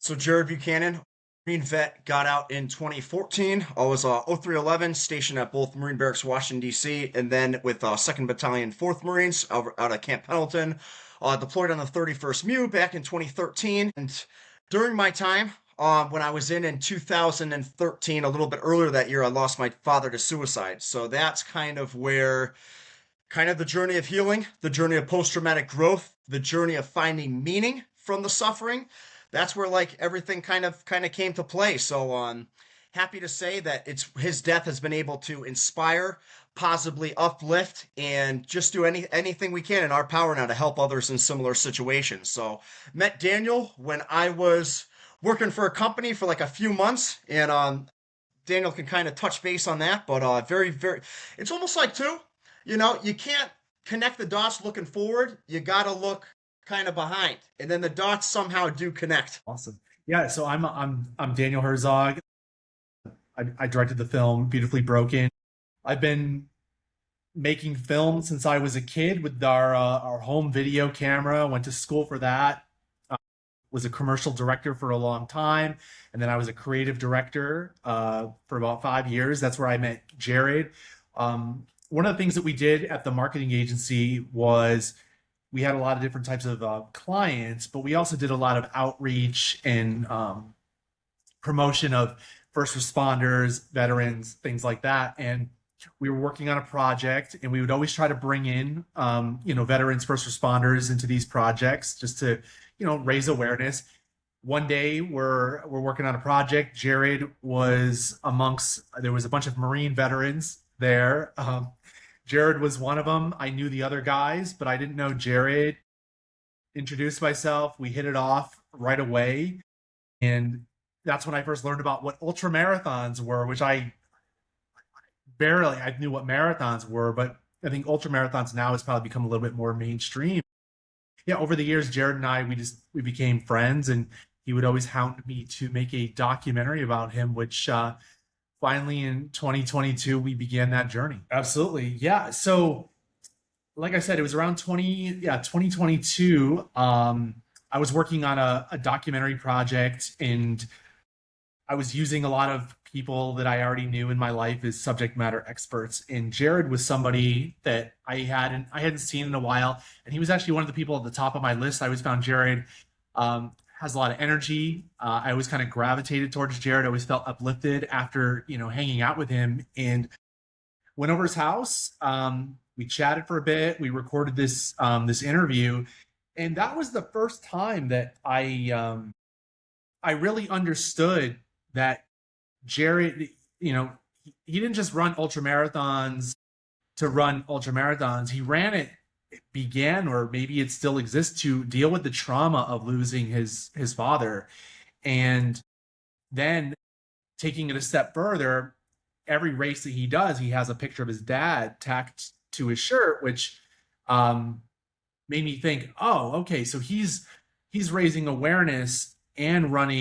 So Jared Buchanan, Marine vet, got out in 2014. I was 0311, stationed at both Marine Barracks, Washington, D.C., and then with 2nd Battalion, 4th Marines out of Camp Pendleton. Deployed on the 31st MEU back in 2013. And during my time, when I was in 2013, a little bit earlier that year, I lost my father to suicide. So that's kind of where kind of the journey of healing, the journey of post-traumatic growth, the journey of finding meaning from the suffering. That's where like everything kind of came to play. So happy to say that it's his death has been able to inspire, positively uplift, and just do anything we can in our power now to help others in similar situations. So met Daniel when I was working for a company for like a few months, and Daniel can kind of touch base on that, but very, it's almost like too, you can't connect the dots looking forward. You got to look kind of behind, and then the dots somehow do connect. Awesome. Yeah, so I'm Daniel Herzog. I directed the film Beautifully Broken. I've been making film since I was a kid with our home video camera. Went to school for that. Was a commercial director for a long time, and then I was a creative director for about 5 years. That's where I met Jared. One of the things that we did at the marketing agency was we had a lot of different types of clients, but we also did a lot of outreach and promotion of first responders, veterans, things like that. And we were working on a project, and we would always try to bring in, veterans, first responders into these projects just to, raise awareness. One day we're working on a project. Jared was there was a bunch of Marine veterans there. Jared was one of them. I knew the other guys, but I didn't know Jared. Introduced myself. We hit it off right away. And that's when I first learned about what ultra marathons were, which I knew what marathons were, but I think ultra marathons now has probably become a little bit more mainstream. Yeah, over the years, Jared and I, we became friends, and he would always hound me to make a documentary about him, which finally in 2022, we began that journey. Absolutely. Yeah. So like I said, it was around 2022. I was working on a documentary project, and I was using a lot of people that I already knew in my life as subject matter experts. And Jared was somebody that I hadn't seen in a while. And he was actually one of the people at the top of my list. I always found Jared has a lot of energy. I always kind of gravitated towards Jared. I always felt uplifted after, hanging out with him, and went over his house. We chatted for a bit. We recorded this interview. And that was the first time that I really understood that Jared, he didn't just run ultra marathons to run ultra marathons. He began, or maybe it still exists, to deal with the trauma of losing his father. And then taking it a step further, every race that he does, he has a picture of his dad tacked to his shirt, which made me think, oh, okay, so he's raising awareness and running